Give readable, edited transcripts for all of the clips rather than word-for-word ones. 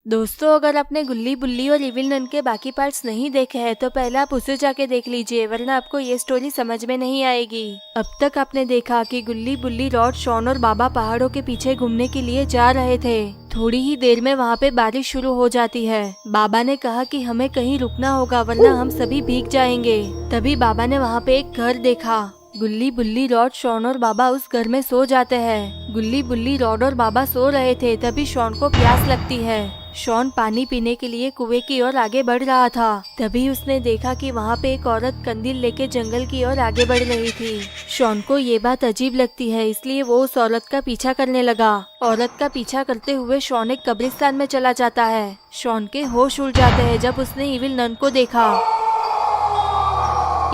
दोस्तों, अगर आपने गुल्ली बुल्ली और इविल नन के बाकी पार्ट्स नहीं देखे हैं तो पहले आप उसे जाके देख लीजिए, वरना आपको ये स्टोरी समझ में नहीं आएगी। अब तक आपने देखा कि गुल्ली बुल्ली, रॉड, शॉन और बाबा पहाड़ों के पीछे घूमने के लिए जा रहे थे। थोड़ी ही देर में वहाँ पे बारिश शुरू हो जाती है। बाबा ने कहा कि हमें कहीं रुकना होगा वरना हम सभी भीग जाएंगे। तभी बाबा ने वहाँ पे एक घर देखा। गुल्ली बुल्ली, रॉड, शॉन और बाबा उस घर में सो जाते हैं। गुल्ली बुल्ली, रॉड और बाबा सो रहे थे। तभी शॉन को प्यास लगती है। शॉन पानी पीने के लिए कुएं की ओर आगे बढ़ रहा था। तभी उसने देखा कि वहाँ पे एक औरत कंदील लेके जंगल की ओर आगे बढ़ रही थी। शॉन को ये बात अजीब लगती है, इसलिए वो उस औरत का पीछा करने लगा। औरत का पीछा करते हुए शॉन एक कब्रिस्तान में चला जाता है। शॉन के होश उड़ जाते हैं जब उसने इविल नन को देखा।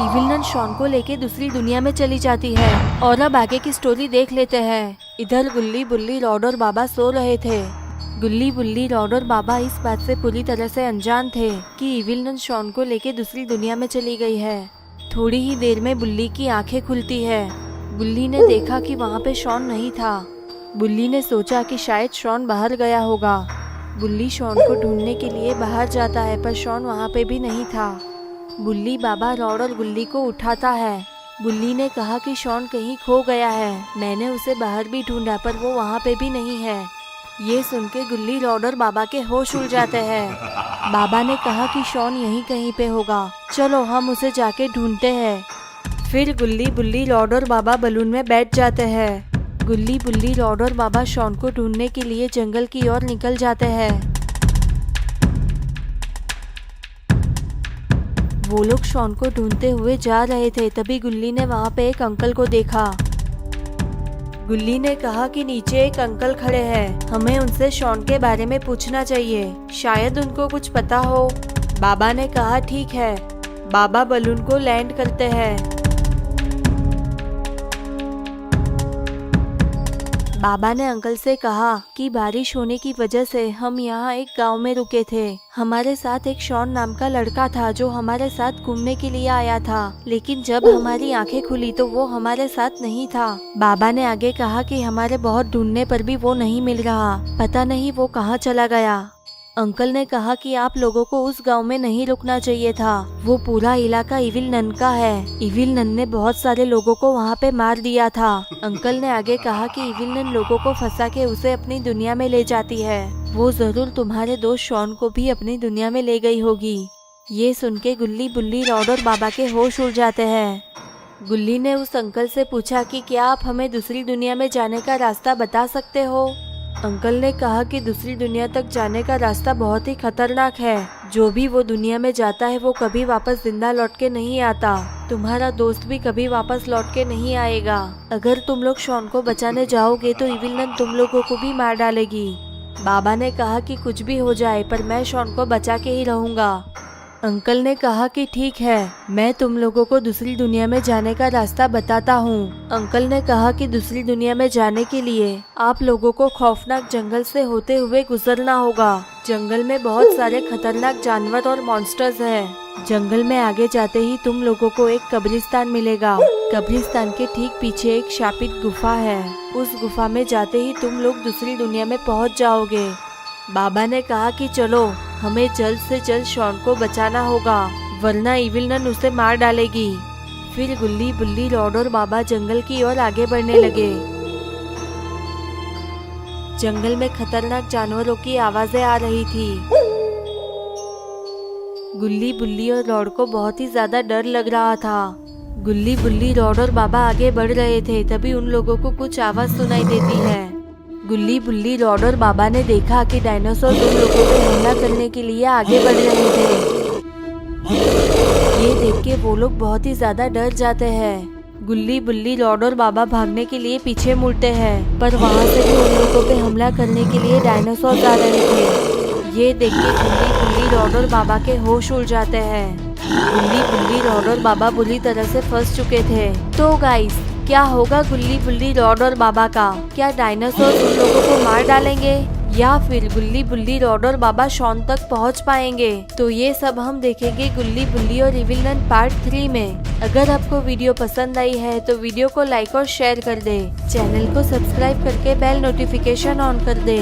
इविल नन शॉन को लेके दूसरी दुनिया में चली जाती है। और अब आगे की स्टोरी देख लेते हैं। इधर गुल्ली बुल्ली, रॉड और बाबा सो रहे थे। गुल्ली बुल्ली, रॉड और बाबा इस बात से पूरी तरह से अनजान थे कि इविल नन शॉन को लेके दूसरी दुनिया में चली गई है। थोड़ी ही देर में बुल्ली की आंखें खुलती है। बुल्ली ने देखा कि वहाँ पे शॉन नहीं था। बुल्ली ने सोचा कि शायद शॉन बाहर गया होगा। बुल्ली शॉन को ढूंढने के लिए बाहर जाता है, पर शॉन वहाँ पे भी नहीं था। बुल्ली बाबा, रॉड और गुल्ली को उठाता है। बुल्ली ने कहा कि शॉन कहीं खो गया है। मैंने उसे बाहर भी ढूंढा पर वो वहाँ पे भी नहीं है। ये सुन के गुल्ली, रॉड और बाबा के होश उड़ जाते हैं। बाबा ने कहा कि शॉन यहीं कहीं पे होगा, चलो हम उसे जाके ढूंढते हैं। फिर गुल्ली बुल्ली, रॉड और बाबा बलून में बैठ जाते हैं। गुल्ली बुल्ली, रॉड और बाबा शॉन को ढूंढने के लिए जंगल की ओर निकल जाते हैं। वो लोग शॉन को ढूंढते हुए जा रहे थे। तभी गुल्ली ने वहाँ पे एक अंकल को देखा। गुल्ली ने कहा कि नीचे एक अंकल खड़े हैं, हमें उनसे शॉन के बारे में पूछना चाहिए, शायद उनको कुछ पता हो। बाबा ने कहा ठीक है। बाबा बलून को लैंड करते हैं। बाबा ने अंकल से कहा कि बारिश होने की वजह से हम यहाँ एक गांव में रुके थे। हमारे साथ एक शॉन नाम का लड़का था जो हमारे साथ घूमने के लिए आया था, लेकिन जब हमारी आंखें खुली तो वो हमारे साथ नहीं था। बाबा ने आगे कहा कि हमारे बहुत ढूंढने पर भी वो नहीं मिल रहा, पता नहीं वो कहाँ चला गया। अंकल ने कहा कि आप लोगों को उस गांव में नहीं रुकना चाहिए था, वो पूरा इलाका इविल नन का है। इविल नन ने बहुत सारे लोगों को वहाँ पे मार दिया था। अंकल ने आगे कहा कि इविल नन लोगों को फंसा के उसे अपनी दुनिया में ले जाती है। वो जरूर तुम्हारे दोस्त शॉन को भी अपनी दुनिया में ले गई होगी। ये सुन के गुल्ली बुल्ली, रॉड और बाबा के होश उड़ जाते हैं। गुल्ली ने उस अंकल से पूछा कि क्या आप हमें दूसरी दुनिया में जाने का रास्ता बता सकते हो। अंकल ने कहा कि दूसरी दुनिया तक जाने का रास्ता बहुत ही खतरनाक है। जो भी वो दुनिया में जाता है वो कभी वापस जिंदा लौट के नहीं आता। तुम्हारा दोस्त भी कभी वापस लौट के नहीं आएगा। अगर तुम लोग शॉन को बचाने जाओगे तो इविल नन तुम लोगों को भी मार डालेगी। बाबा ने कहा कि कुछ भी हो जाए पर मैं शॉन को बचा के ही रहूंगा। अंकल ने कहा कि ठीक है, मैं तुम लोगों को दूसरी दुनिया में जाने का रास्ता बताता हूँ। अंकल ने कहा कि दूसरी दुनिया में जाने के लिए आप लोगों को खौफनाक जंगल से होते हुए गुजरना होगा। जंगल में बहुत सारे खतरनाक जानवर और मॉन्स्टर्स हैं। जंगल में आगे जाते ही तुम लोगों को एक कब्रिस्तान मिलेगा। कब्रिस्तान के ठीक पीछे एक शापित गुफा है। उस गुफा में जाते ही तुम लोग दूसरी दुनिया में पहुँच जाओगे। बाबा ने कहा कि चलो, हमें जल्द से जल्द शॉन को बचाना होगा, वरना इविल नन उसे मार डालेगी। फिर गुल्ली बुल्ली, रॉड और बाबा जंगल की ओर आगे बढ़ने लगे। जंगल में खतरनाक जानवरों की आवाजें आ रही थी। गुल्ली बुल्ली और रॉड को बहुत ही ज्यादा डर लग रहा था। गुल्ली बुल्ली, रॉड और बाबा आगे बढ़ रहे थे। तभी उन लोगों को कुछ आवाज सुनाई देती है। गुल्ली बुल्ली, रॉड और बाबा ने देखा कि डायनासोर उन लोगों पे हमला करने के लिए आगे बढ़ रहे थे। ये देख के वो लोग बहुत ही ज्यादा डर जाते हैं। गुल्ली बुल्ली, रॉड और बाबा भागने के लिए पीछे मुड़ते हैं, पर वहाँ से भी उन लोगों पे हमला करने के लिए डायनासोर आ रहे थे। ये देख के गुल्ली बुल्ली, रॉड और बाबा के होश उड़ जाते हैं। गुल्ली बुल्ली, रॉड और बाबा बुरी तरह से फंस चुके थे। तो गाइस, क्या होगा गुल्ली बुल्ली, रॉड और बाबा का? क्या डायनासोर उन लोगों को मार डालेंगे या फिर गुल्ली बुल्ली, रॉड और बाबा शॉन तक पहुंच पाएंगे? तो ये सब हम देखेंगे गुल्ली बुल्ली और इविल नन पार्ट 3 में। अगर आपको वीडियो पसंद आई है तो वीडियो को लाइक और शेयर कर दे। चैनल को सब्सक्राइब करके बेल नोटिफिकेशन ऑन कर दे।